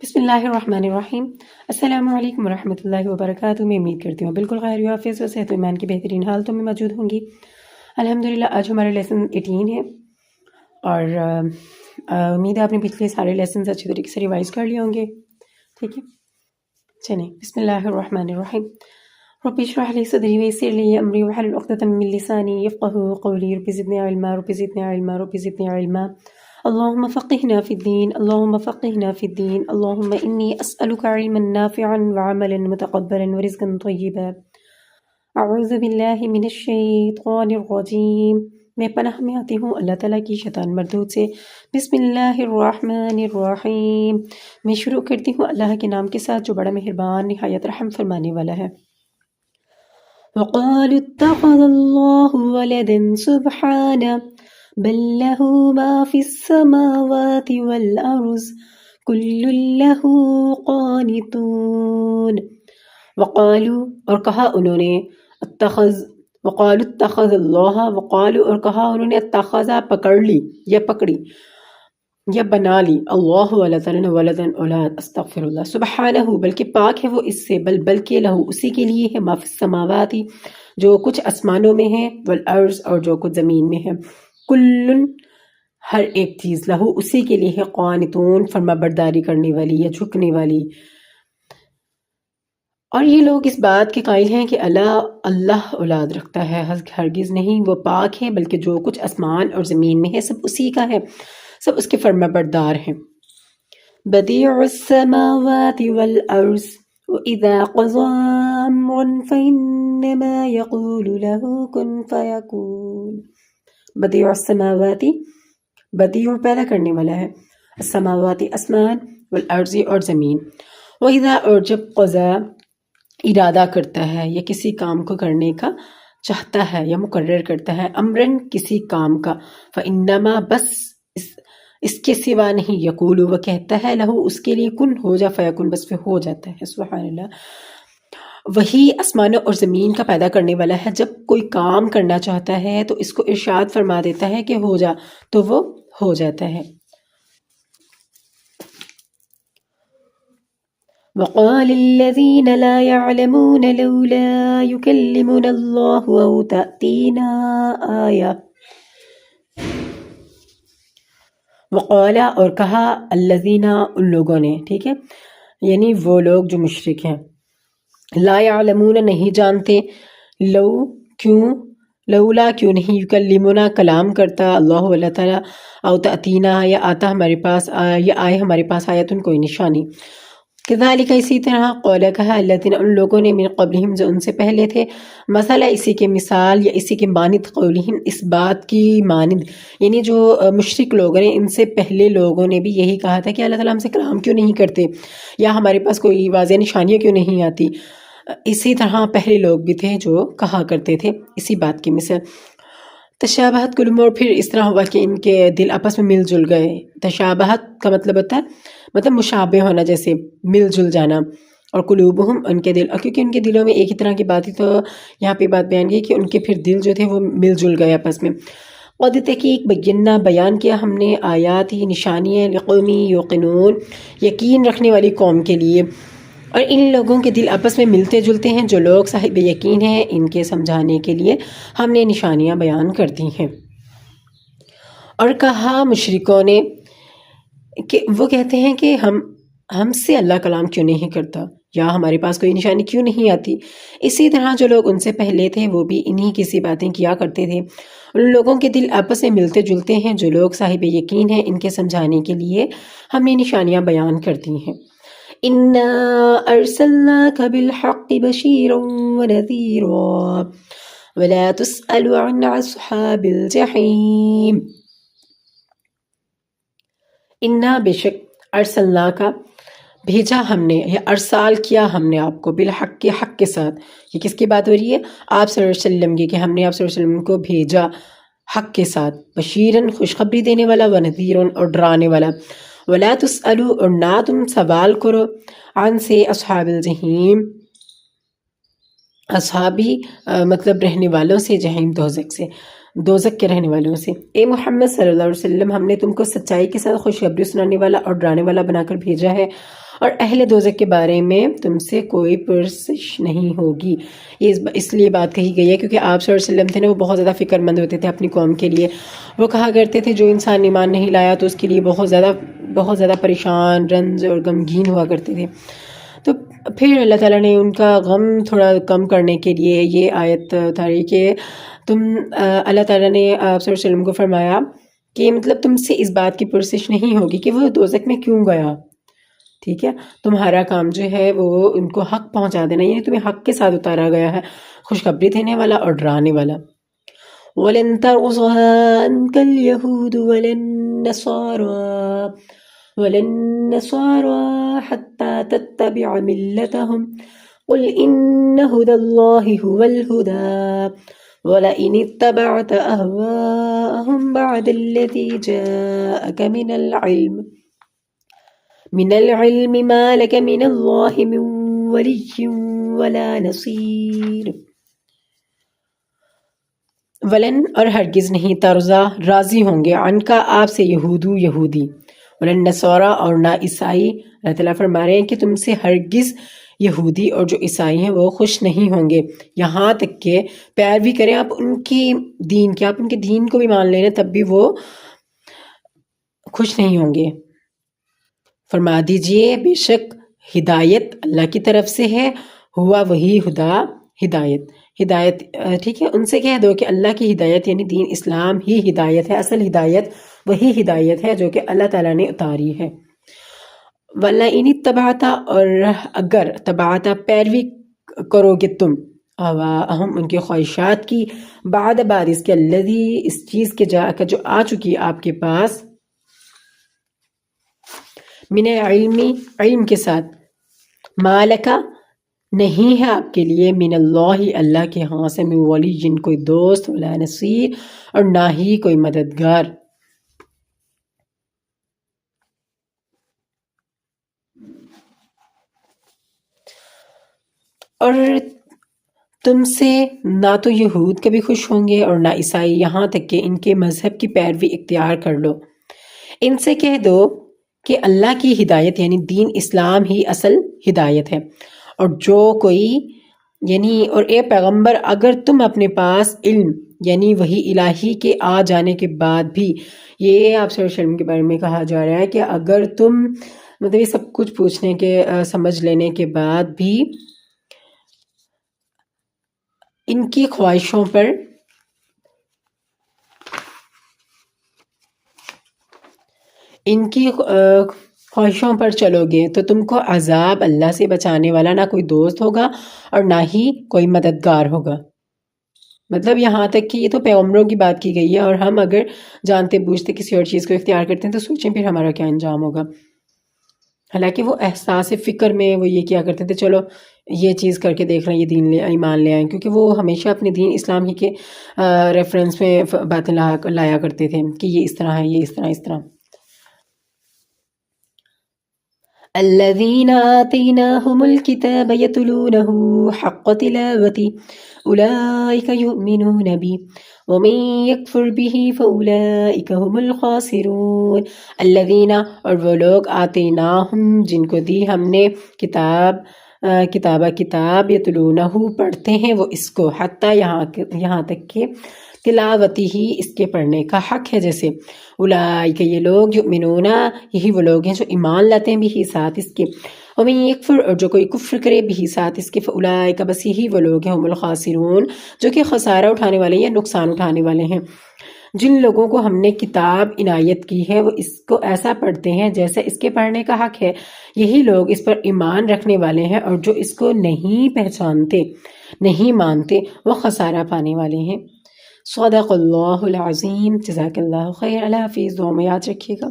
بسم اللہ الرحمن الرحیم۔ السلام علیکم ورحمۃ اللہ وبرکاتہ۔ میں امید کرتی ہوں بالکل خیر یافیت و صحت و ایمان کی بہترین حالتوں میں موجود ہوں گی۔ الحمدللہ آج ہمارا لیسن 18 ہے اور امید ہے آپ نے پچھلے سارے لیسنز اچھی طریقے سے ریوائز کر لیے ہوں گے، ٹھیک ہے؟ چلیں بسم اللہ الرحمن الرحیم۔ رب اشرح لي صدري ويسر لي امري واحلل عقدة من لساني يفقهوا قولي رب زدني علما رب زدني علما رب زدني علما اللهم فقهنا في الدين اللهم فقهنا في الدين اللهم إني أسألك علما نافعا وعملا متقبلا ورزقا طيبا اعوذ باللہ من الشیطان الرجیم۔ میں پناہ میں آتی ہوں اللہ تعالیٰ کی شیطان مردود سے۔ بسم اللہ الرحمن الرحیم۔ میں شروع کرتی ہوں اللہ کے نام کے ساتھ جو بڑا مہربان نہایت رحم فرمانے والا ہے۔ وقالوا اتخذ الله ولدا سبحانه بل له ما في السماوات والأرض كل له قانتون۔ وقالوا اور کہا انہوں نے وقالوا اتخذ اللہ وقالوا اور کہا انہوں نے اتخذ پکڑ لی یا پکڑی یا بنا لی اللہ اللہ تعالیٰ نے ولدن اولاد، استغفر اللہ، سبحانہ بلکہ پاک ہے وہ اس سے، بلکہ لہو اسی کے لیے ہے، ما فی السماواتی جو کچھ آسمانوں میں ہے، والارض اور جو کچھ زمین میں ہے، کل ہر ایک چیز لہو اسی کے لیے ہے، قانتون فرما برداری کرنے والی یا جھکنے والی۔ اور یہ لوگ اس بات کے قائل ہیں کہ اللہ اولاد رکھتا ہے، ہرگز نہیں، وہ پاک ہے بلکہ جو کچھ آسمان اور زمین میں ہے سب اسی کا ہے، سب اس کے فرما بردار ہیں۔ بدیع السماوات والارض وَإِذَا قَضَىٰ أَمْرًا فَإِنَّمَا يَقُولُ لَهُ كُن فَيَكُونُ۔ بدیع السماواتی، بدیع پیدا کرنے والا ہے، السماواتی آسمان، والارض اور زمین، وَإِذَا اور جب قضا ارادہ کرتا ہے یا کسی کام کو کرنے کا چاہتا ہے یا مقرر کرتا ہے، امرن کسی کام کا، فَإِنَّمَا بس اس کے سوا نہیں، یقول وہ کہتا ہے، لہو اس کے لیے کن ہو جا، فیکن بس پھر ہو جاتا ہے۔ سبحان اللہ۔ وہی آسمانوں اور زمین کا پیدا کرنے والا ہے، جب کوئی کام کرنا چاہتا ہے تو اس کو ارشاد فرما دیتا ہے کہ ہو جا، تو وہ ہو جاتا ہے۔ وقال الذين لا يعلمون لولا يكلمنا الله أو تأتينا آية۔ وقال اور کہا الذین ان لوگوں نے، ٹھیک ہے، یعنی وہ لوگ جو مشرک ہیں، لا یعلمون نہیں جانتے، لولا کیوں نہیں، یکلمنا کلام کرتا اللہ اللہ تعالیٰ، او تأتینا یا آتا ہمارے پاس، یا آئے ہمارے پاس آیتن کوئی نشانی۔ کذالک اسی طرح قول کہا الذین ان لوگوں نے من قبلہم جو ان سے پہلے تھے، مثلا اسی کے مثال یا اسی کے مانند، قولہم اس بات کی مانند، یعنی جو مشرک لوگ ہیں ان سے پہلے لوگوں نے بھی یہی کہا تھا کہ اللہ تعالیٰ ہم سے کلام کیوں نہیں کرتے، یا ہمارے پاس کوئی واضح نشانیاں کیوں نہیں آتی۔ اسی طرح پہلے لوگ بھی تھے جو کہا کرتے تھے اسی بات کی مثال۔ تشابہت قلوبہم، اور پھر اس طرح ہوا کہ ان کے دل آپس میں مل جل گئے۔ تشابہت کا مطلب ہوتا ہے مطلب مشابہ ہونا، جیسے مل جل جانا، اور قلوبہم ان کے دل، اور کیونکہ ان کے دلوں میں ایک ہی طرح کی بات تھی تو یہاں پہ بات بیان کی کہ ان کے پھر دل جو تھے وہ مل جل گئے آپس میں۔ قد تحقیق بینا بیان کیا ہم نے آیات ہی نشانیاں، لقوم یوقنون یقین رکھنے والی قوم کے لیے، اور ان لوگوں کے دل آپس میں ملتے جلتے ہیں جو لوگ صاحب یقین ہیں، ان کے سمجھانے کے لیے ہم نے نشانیاں بیان کر دی ہیں۔ اور کہا مشرکوں نے کہ وہ کہتے ہیں کہ ہم سے اللہ کلام کیوں نہیں کرتا، یا ہمارے پاس کوئی نشانی کیوں نہیں آتی۔ اسی طرح جو لوگ ان سے پہلے تھے وہ بھی انہی کسی باتیں کیا کرتے تھے۔ ان لوگوں کے دل آپس میں ملتے جلتے ہیں جو لوگ صاحب یقین ہیں، ان کے سمجھانے کے لیے ہم نے نشانیاں بیان کر دی ہیں۔ اِنَّا أَرْسَلْنَاكَ بِالْحَقِّ بَشِيرًا وَنَذِيرًا وَلَا تُسْأَلُ عَنْ أَصْحَابِ الْجَحِيمِ۔ اِنَّا بے شک، ارسلناک بھیجا ہم نے، یا ارسال کیا ہم نے آپ کو، بالحق کے حق کے ساتھ۔ یہ کس کی بات ہو رہی ہے؟ آپ صلی اللہ علیہ وسلم کی، کہ ہم نے آپ صلی اللہ علیہ وسلم کو بھیجا حق کے ساتھ، بشیرن خوشخبری دینے والا، ونذیرن اور ڈرانے والا، ولا تسألوا اور نہ تم سوال کرو، عن سے اصحاب الجحیم، اصحابی مطلب رہنے والوں سے، جہنم دوزخ سے، دوزک کے رہنے والوں سے۔ اے محمد صلی اللہ علیہ وسلم، ہم نے تم کو سچائی کے ساتھ خوشخبری سنانے والا اور ڈرانے والا بنا کر بھیجا ہے، اور اہل دوزک کے بارے میں تم سے کوئی پرسش نہیں ہوگی۔ یہ اس لیے بات کہی گئی ہے کیونکہ آپ صلی اللہ علیہ وسلم تھے نا، وہ بہت زیادہ فکر مند ہوتے تھے اپنی قوم کے لیے۔ وہ کہا کرتے تھے جو انسان ایمان نہیں لایا تو اس کے لیے بہت زیادہ پریشان، رنج اور غمگین ہوا کرتے تھے۔ تو پھر اللہ تعالیٰ نے ان کا غم تھوڑا کم کرنے کے لیے یہ آیت اتاری کہ اللہ تعالیٰ نے آپ صلی اللہ علیہ وسلم کو فرمایا کہ مطلب تم سے اس بات کی پرسش نہیں ہوگی کہ وہ دوزخ میں کیوں گیا، ٹھیک ہے؟ تمہارا کام جو ہے وہ ان کو حق پہنچا دینا، یعنی تمہیں حق کے ساتھ اتارا گیا ہے، خوشخبری دینے والا اور ڈرانے والا۔ وَلَن تَرْضَىٰ عَنكَ الْيَهُودُ وَلَا النَّصَارَىٰ حَتَّىٰ تَتَّبِعَ مِلَّتَهُمْ قُلْ إِنَّ هُدَى اللَّهِ هُوَ الْهُدَىٰ وَلَئِنِ اتَّبَعْتَ أَهْوَاءَهُمْ بَعْدَ الَّذِي جَاءَكَ مِنَ الْعِلْمِ مَا لَكَ مِنَ اللَّهِ مِن وَلِيٍّ وَلَا نَصِيرٍ۔ ولن اور ہرگز نہیں، ترضا راضی ہوں گے، عن کا آپ سے، یہودی، ولن نصارا اور نہ عیسائی۔ اللہ تعالیٰ فرما رہے ہیں کہ تم سے ہرگز یہودی اور جو عیسائی ہیں وہ خوش نہیں ہوں گے، یہاں تک کہ پیروی کریں آپ ان کی دین کی، آپ ان کے دین کو بھی مان لیں تب بھی وہ خوش نہیں ہوں گے۔ فرما دیجئے بے شک ہدایت اللہ کی طرف سے ہے، ہوا وہی ہدایت، ٹھیک ہے؟ ان سے کہہ دو کہ اللہ کی ہدایت یعنی دین اسلام ہی ہدایت ہے، اصل ہدایت وہی ہدایت ہے جو کہ اللہ تعالیٰ نے اتاری ہے۔ وَلَئِنِ اتَّبَعْتَ اور اگر تبعت پیروی کرو گے تم، اہواءہم ان کے خواہشات کی، بعد اس کے الذی اس چیز کے جو آ چکی آپ کے پاس، من علم کے ساتھ، مالکا نہیں ہے آپ کے لیے، من اللہ کے ہاں سے، من ولی جن کوئی دوست، ولا نصیر اور نہ ہی کوئی مددگار۔ اور تم سے نہ تو یہود کبھی خوش ہوں گے اور نہ عیسائی، یہاں تک کہ ان کے مذہب کی پیروی اختیار کر لو۔ ان سے کہہ دو کہ اللہ کی ہدایت یعنی دین اسلام ہی اصل ہدایت ہے، اور جو کوئی اور اے پیغمبر اگر تم اپنے پاس علم یعنی وحی الہی کے آ جانے کے بعد بھی، یہ آپ صلی اللہ علیہ وسلم کے بارے میں کہا جا رہا ہے کہ اگر تم مطلب یہ سب کچھ پوچھنے کے سمجھ لینے کے بعد بھی ان کی خواہشوں پر چلو گے تو تم کو عذاب اللہ سے بچانے والا نہ کوئی دوست ہوگا اور نہ ہی کوئی مددگار ہوگا۔ مطلب یہاں تک کہ یہ تو پیغمبروں کی بات کی گئی ہے، اور ہم اگر جانتے بوجھتے کسی اور چیز کو اختیار کرتے ہیں تو سوچیں پھر ہمارا کیا انجام ہوگا۔ حالانکہ وہ احساس فکر میں وہ یہ کیا کرتے تھے، چلو یہ چیز کر کے دیکھ رہے ہیں، یہ دین ایمان لے آئیں، کیونکہ وہ ہمیشہ اپنے دین اسلام ہی کے ریفرنس میں باتیں لایا کرتے تھے کہ یہ اس طرح ہے، یہ اس طرح۔ الذين آتيناهم الكتاب يتلونه حق تلاوته أولئك يؤمنون به ومن يكفر به فأولئك هم الخاسرون۔ الذين اور وہ لوگ، آتیناہم جن کو دی ہم نے کتاب یتلونہ پڑھتے ہیں وہ اس کو، حتیٰ یہاں تک کہ تلاوتی ہی اس کے پڑھنے کا حق ہے، جیسے اولئک یہ لوگ، یؤمنون یہی وہ لوگ ہیں جو ایمان لاتے ہیں بھی ساتھ اس کے، ومن یکفر اور جو کوئی کفر کرے بھی ساتھ اس کے، فاولئک بس یہی وہ لوگ ہیں، هم الخاسرون جو کہ خسارہ اٹھانے والے یا نقصان اٹھانے والے ہیں۔ جن لوگوں کو ہم نے کتاب عنایت کی ہے وہ اس کو ایسا پڑھتے ہیں جیسا اس کے پڑھنے کا حق ہے، یہی لوگ اس پر ایمان رکھنے والے ہیں، اور جو اس کو نہیں پہچانتے نہیں مانتے وہ خسارہ پانے والے ہیں۔ صدق اللہ العظیم۔ جزاک اللہ خیر۔ اللہ حافظ۔ دعا میں یاد رکھیے گا۔